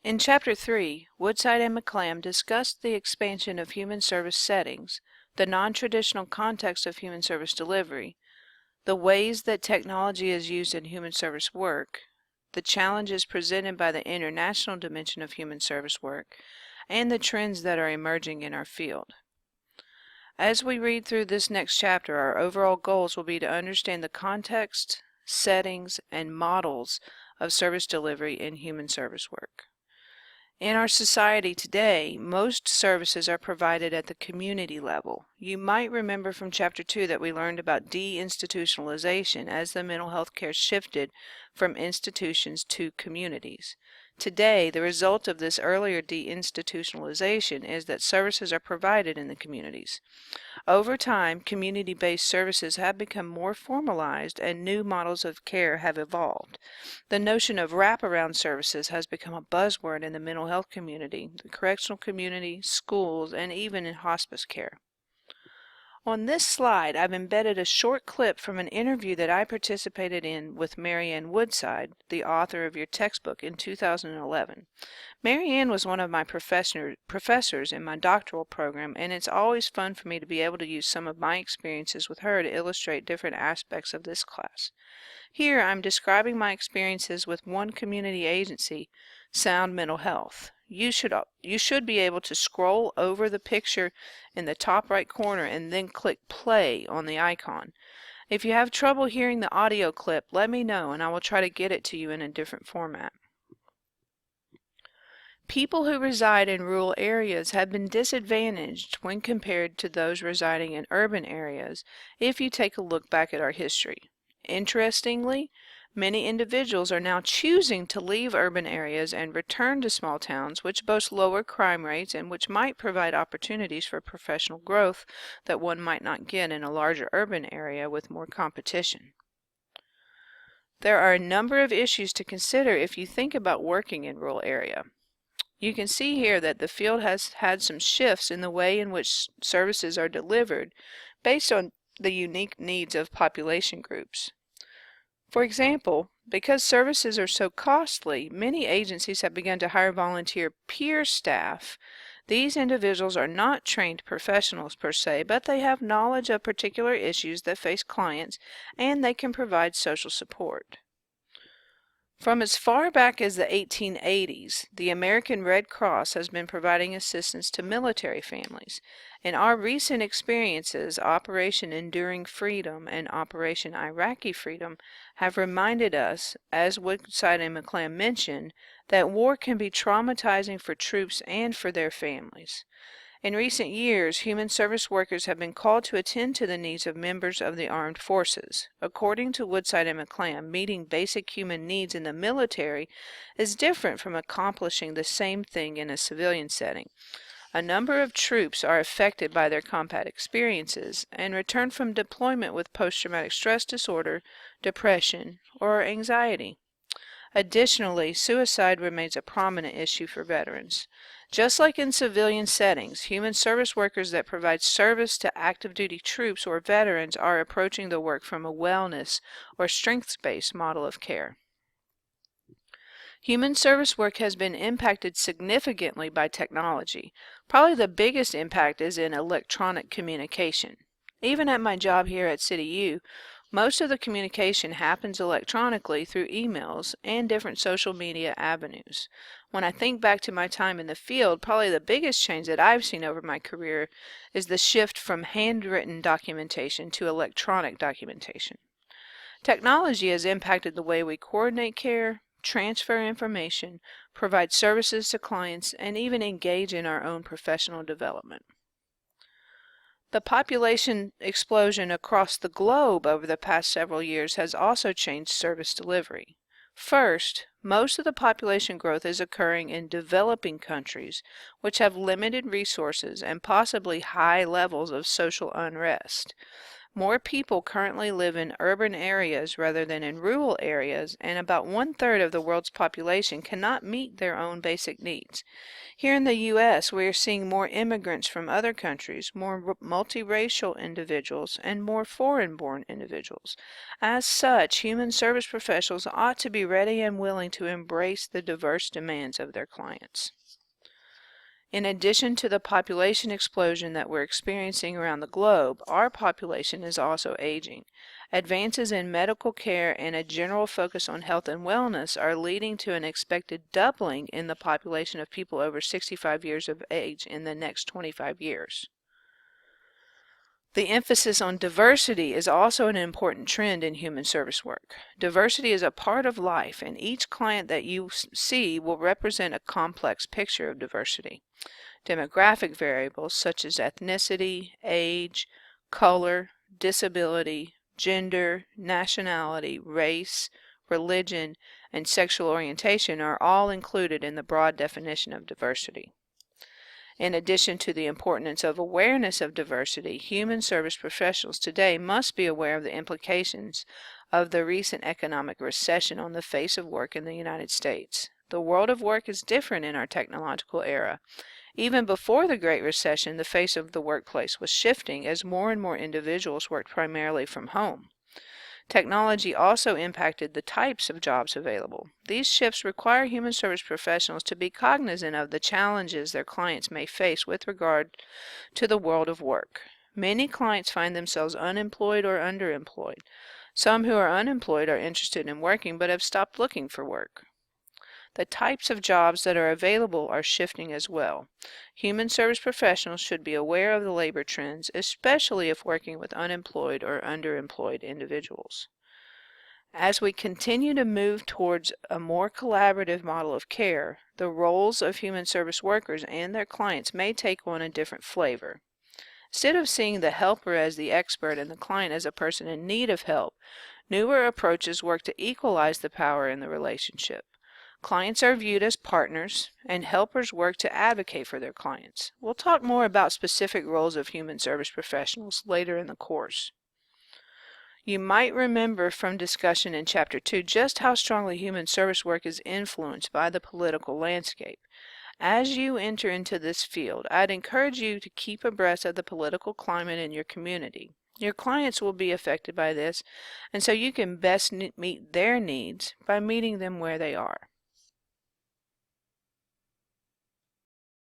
In Chapter 3, Woodside and McClam discussed the expansion of human service settings, the non-traditional context of human service delivery, the ways that technology is used in human service work, the challenges presented by the international dimension of human service work, and the trends that are emerging in our field. As we read through this next chapter, our overall goals will be to understand the context, settings, and models of service delivery in human service work. In our society today, most services are provided at the community level. You might remember from Chapter 2 that we learned about deinstitutionalization as the mental health care shifted from institutions to communities. Today, the result of this earlier deinstitutionalization is that services are provided in the communities. Over time, community-based services have become more formalized and new models of care have evolved. The notion of wraparound services has become a buzzword in the mental health community, the correctional community, schools, and even in hospice care. On this slide, I've embedded a short clip from an interview that I participated in with Marianne Woodside, the author of your textbook, in 2011. Marianne was one of my professors in my doctoral program, and it's always fun for me to be able to use some of my experiences with her to illustrate different aspects of this class. Here, I'm describing my experiences with one community agency, Sound Mental Health. You should be able to scroll over the picture in the top right corner and then click play on the icon. If you have trouble hearing the audio clip, let me know and I will try to get it to you in a different format. People who reside in rural areas have been disadvantaged when compared to those residing in urban areas if you take a look back at our history. Interestingly, many individuals are now choosing to leave urban areas and return to small towns, which boast lower crime rates and which might provide opportunities for professional growth that one might not get in a larger urban area with more competition. There are a number of issues to consider if you think about working in rural area. You can see here that the field has had some shifts in the way in which services are delivered based on the unique needs of population groups. For example, because services are so costly, many agencies have begun to hire volunteer peer staff. These individuals are not trained professionals per se, but they have knowledge of particular issues that face clients, and they can provide social support. From as far back as the 1880s, the American Red Cross has been providing assistance to military families. In our recent experiences, Operation Enduring Freedom and Operation Iraqi Freedom have reminded us, as Woodside and McClam mentioned, that war can be traumatizing for troops and for their families. In recent years, human service workers have been called to attend to the needs of members of the armed forces. According to Woodside and McClam, meeting basic human needs in the military is different from accomplishing the same thing in a civilian setting. A number of troops are affected by their combat experiences and return from deployment with post-traumatic stress disorder, depression, or anxiety. Additionally, suicide remains a prominent issue for veterans. Just like in civilian settings, human service workers that provide service to active duty troops or veterans are approaching the work from a wellness or strengths-based model of care. Human service work has been impacted significantly by technology. Probably the biggest impact is in electronic communication. Even at my job here at CityU, most of the communication happens electronically through emails and different social media avenues. When I think back to my time in the field, probably the biggest change that I've seen over my career is the shift from handwritten documentation to electronic documentation. Technology has impacted the way we coordinate care, transfer information, provide services to clients, and even engage in our own professional development. The population explosion across the globe over the past several years has also changed service delivery. First, most of the population growth is occurring in developing countries, which have limited resources and possibly high levels of social unrest. More people currently live in urban areas rather than in rural areas, and about 1/3 of the world's population cannot meet their own basic needs. Here in the U.S., we are seeing more immigrants from other countries, more multiracial individuals, and more foreign-born individuals. As such, human service professionals ought to be ready and willing to embrace the diverse demands of their clients. In addition to the population explosion that we're experiencing around the globe, our population is also aging. Advances in medical care and a general focus on health and wellness are leading to an expected doubling in the population of people over 65 years of age in the next 25 years. The emphasis on diversity is also an important trend in human service work. Diversity is a part of life, and each client that you see will represent a complex picture of diversity. Demographic variables such as ethnicity, age, color, disability, gender, nationality, race, religion, and sexual orientation are all included in the broad definition of diversity. In addition to the importance of awareness of diversity, human service professionals today must be aware of the implications of the recent economic recession on the face of work in the United States. The world of work is different in our technological era. Even before the Great Recession, the face of the workplace was shifting as more and more individuals worked primarily from home. Technology also impacted the types of jobs available. These shifts require human service professionals to be cognizant of the challenges their clients may face with regard to the world of work. Many clients find themselves unemployed or underemployed. Some who are unemployed are interested in working but have stopped looking for work. The types of jobs that are available are shifting as well. Human service professionals should be aware of the labor trends, especially if working with unemployed or underemployed individuals. As we continue to move towards a more collaborative model of care, the roles of human service workers and their clients may take on a different flavor. Instead of seeing the helper as the expert and the client as a person in need of help, newer approaches work to equalize the power in the relationship. Clients are viewed as partners, and helpers work to advocate for their clients. We'll talk more about specific roles of human service professionals later in the course. You might remember from discussion in Chapter 2 just how strongly human service work is influenced by the political landscape. As you enter into this field, I'd encourage you to keep abreast of the political climate in your community. Your clients will be affected by this, and so you can best meet their needs by meeting them where they are.